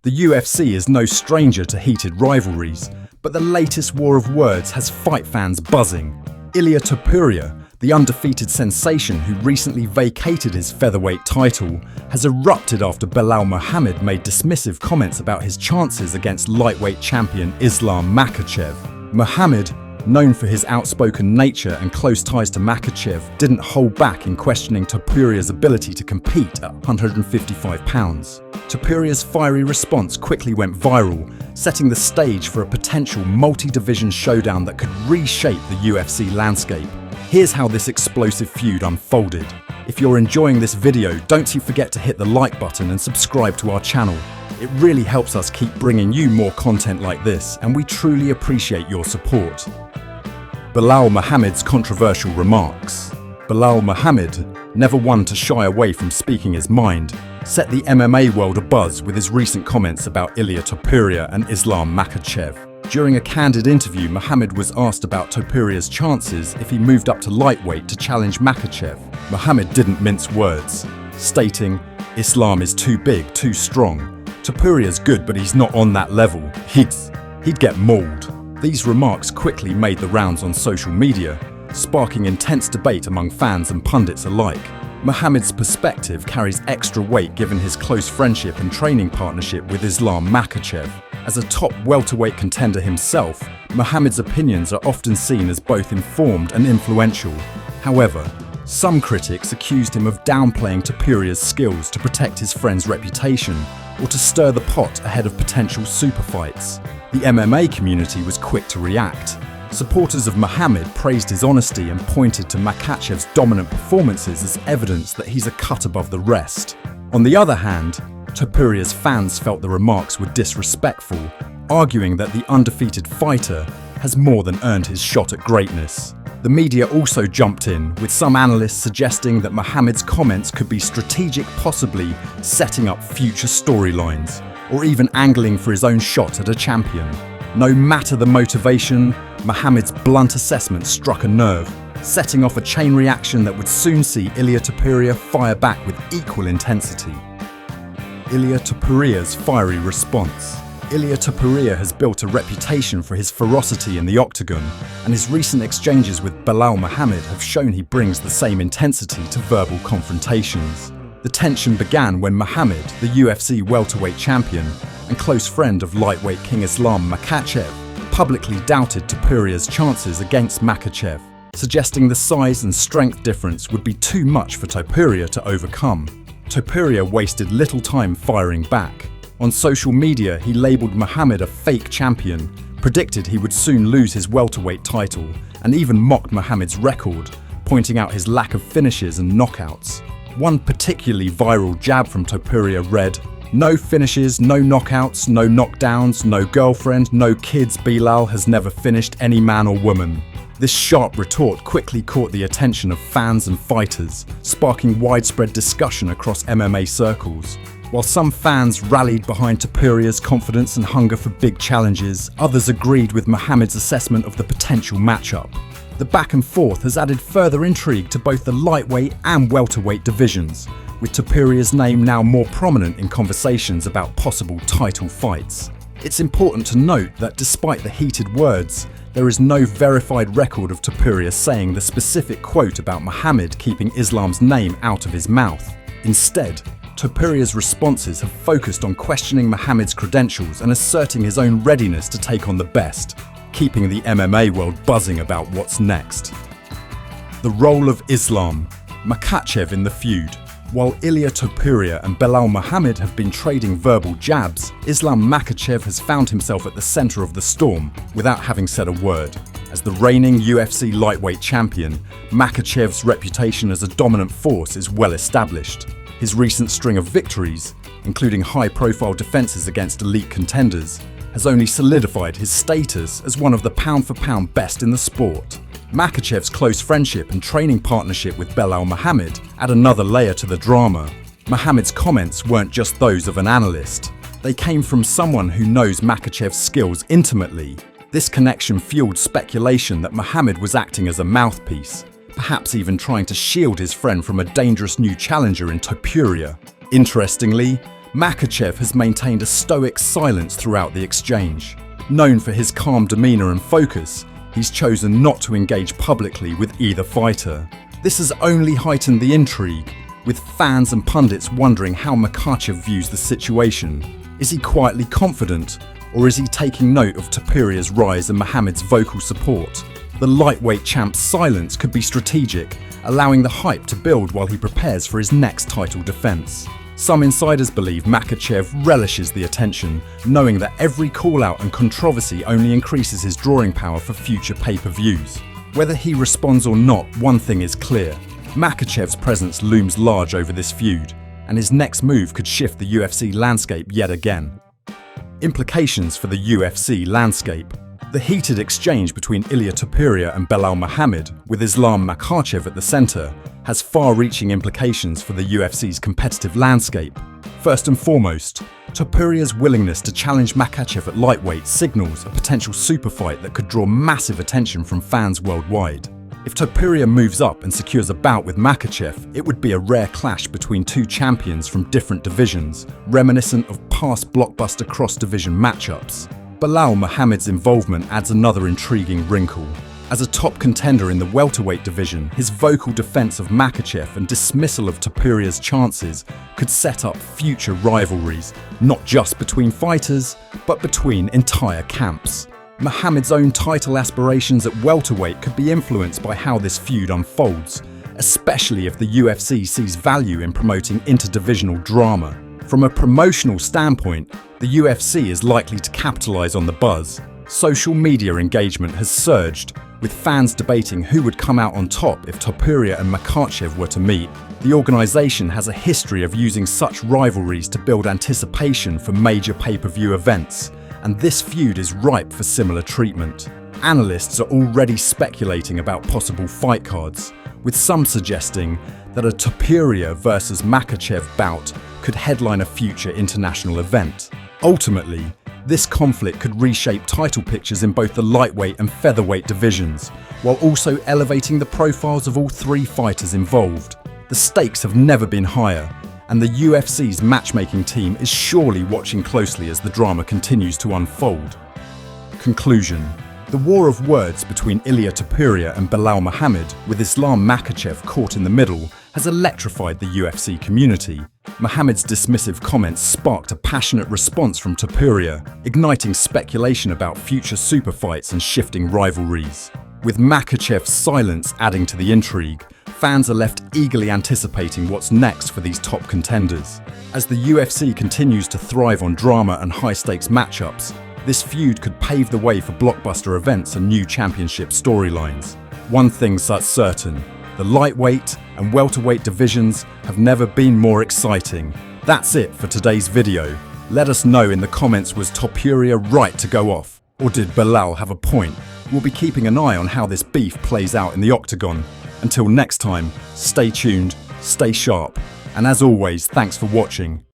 The UFC is no stranger to heated rivalries, but the latest war of words has fight fans buzzing. Ilia Topuria, the undefeated sensation who recently vacated his featherweight title, has erupted after Belal Muhammad made dismissive comments about his chances against lightweight champion Islam Makhachev. Muhammad, known for his outspoken nature and close ties to Makhachev, didn't hold back in questioning Topuria's ability to compete at 155 pounds. Topuria's fiery response quickly went viral, setting the stage for a potential multi-division showdown that could reshape the UFC landscape. Here's how this explosive feud unfolded. If you're enjoying this video, don't you forget to hit the like button and subscribe to our channel. It really helps us keep bringing you more content like this, and we truly appreciate your support. Belal Muhammad's controversial remarks. Belal Muhammad, never one to shy away from speaking his mind, set the MMA world abuzz with his recent comments about Ilia Topuria and Islam Makhachev. During a candid interview, Muhammad was asked about Topuria's chances if he moved up to lightweight to challenge Makhachev. Muhammad didn't mince words, stating, "Islam is too big, too strong. Topuria's good, but he's not on that level. He'd get mauled." These remarks quickly made the rounds on social media, sparking intense debate among fans and pundits alike. Muhammad's perspective carries extra weight given his close friendship and training partnership with Islam Makhachev. As a top welterweight contender himself, Muhammad's opinions are often seen as both informed and influential. However, some critics accused him of downplaying Topuria's skills to protect his friend's reputation or to stir the pot ahead of potential super fights. The MMA community was quick to react. Supporters of Muhammad praised his honesty and pointed to Makhachev's dominant performances as evidence that he's a cut above the rest. On the other hand, Topuria's fans felt the remarks were disrespectful, arguing that the undefeated fighter has more than earned his shot at greatness. The media also jumped in, with some analysts suggesting that Muhammad's comments could be strategic, possibly setting up future storylines, or even angling for his own shot at a champion. No matter the motivation, Muhammad's blunt assessment struck a nerve, setting off a chain reaction that would soon see Ilia Topuria fire back with equal intensity. Ilia Topuria's fiery response. Ilia Topuria has built a reputation for his ferocity in the octagon, and his recent exchanges with Belal Muhammad have shown he brings the same intensity to verbal confrontations. The tension began when Muhammad, the UFC welterweight champion and close friend of lightweight king Islam Makhachev, publicly doubted Topuria's chances against Makhachev, suggesting the size and strength difference would be too much for Topuria to overcome. Topuria wasted little time firing back. On social media, he labelled Muhammad a fake champion, predicted he would soon lose his welterweight title, and even mocked Muhammad's record, pointing out his lack of finishes and knockouts. One particularly viral jab from Topuria read, "No finishes, no knockouts, no knockdowns, no girlfriend, no kids. Belal has never finished any man or woman." This sharp retort quickly caught the attention of fans and fighters, sparking widespread discussion across MMA circles. While some fans rallied behind Topuria's confidence and hunger for big challenges, others agreed with Muhammad's assessment of the potential matchup. The back and forth has added further intrigue to both the lightweight and welterweight divisions, with Topuria's name now more prominent in conversations about possible title fights. It's important to note that despite the heated words, there is no verified record of Topuria saying the specific quote about Muhammad keeping Islam's name out of his mouth. Instead, Topuria's responses have focused on questioning Muhammad's credentials and asserting his own readiness to take on the best, keeping the MMA world buzzing about what's next. The role of Islam Makhachev in the feud. While Ilia Topuria and Belal Muhammad have been trading verbal jabs, Islam Makhachev has found himself at the center of the storm without having said a word. As the reigning UFC lightweight champion, Makhachev's reputation as a dominant force is well established. His recent string of victories, including high-profile defenses against elite contenders, has only solidified his status as one of the pound-for-pound best in the sport. Makhachev's close friendship and training partnership with Belal Muhammad add another layer to the drama. Muhammad's comments weren't just those of an analyst. They came from someone who knows Makhachev's skills intimately. This connection fueled speculation that Muhammad was acting as a mouthpiece, perhaps even trying to shield his friend from a dangerous new challenger in Topuria. Interestingly, Makhachev has maintained a stoic silence throughout the exchange. Known for his calm demeanour and focus, he's chosen not to engage publicly with either fighter. This has only heightened the intrigue, with fans and pundits wondering how Makhachev views the situation. Is he quietly confident, or is he taking note of Topuria's rise and Muhammad's vocal support? The lightweight champ's silence could be strategic, allowing the hype to build while he prepares for his next title defense. Some insiders believe Makhachev relishes the attention, knowing that every call-out and controversy only increases his drawing power for future pay-per-views. Whether he responds or not, one thing is clear. Makhachev's presence looms large over this feud, and his next move could shift the UFC landscape yet again. Implications for the UFC landscape. The heated exchange between Ilia Topuria and Belal Muhammad, with Islam Makhachev at the centre, has far-reaching implications for the UFC's competitive landscape. First and foremost, Topuria's willingness to challenge Makhachev at lightweight signals a potential super fight that could draw massive attention from fans worldwide. If Topuria moves up and secures a bout with Makhachev, it would be a rare clash between two champions from different divisions, reminiscent of past blockbuster cross-division matchups. Belal Muhammad's involvement adds another intriguing wrinkle. As a top contender in the welterweight division, his vocal defense of Makhachev and dismissal of Topuria's chances could set up future rivalries, not just between fighters, but between entire camps. Muhammad's own title aspirations at welterweight could be influenced by how this feud unfolds, especially if the UFC sees value in promoting interdivisional drama. From a promotional standpoint, the UFC is likely to capitalize on the buzz. Social media engagement has surged, with fans debating who would come out on top if Topuria and Makhachev were to meet. The organization has a history of using such rivalries to build anticipation for major pay-per-view events, and this feud is ripe for similar treatment. Analysts are already speculating about possible fight cards, with some suggesting that a Topuria versus Makhachev bout could headline a future international event. Ultimately, this conflict could reshape title pictures in both the lightweight and featherweight divisions, while also elevating the profiles of all three fighters involved. The stakes have never been higher, and the UFC's matchmaking team is surely watching closely as the drama continues to unfold. Conclusion. The war of words between Ilia Topuria and Belal Muhammad, with Islam Makhachev caught in the middle, has electrified the UFC community. Muhammad's dismissive comments sparked a passionate response from Topuria, igniting speculation about future super fights and shifting rivalries. With Makhachev's silence adding to the intrigue, fans are left eagerly anticipating what's next for these top contenders. As the UFC continues to thrive on drama and high-stakes matchups, this feud could pave the way for blockbuster events and new championship storylines. One thing's certain, the lightweight and welterweight divisions have never been more exciting. That's it for today's video. Let us know in the comments, was Topuria right to go off? Or did Belal have a point? We'll be keeping an eye on how this beef plays out in the octagon. Until next time, stay tuned, stay sharp, and as always, thanks for watching.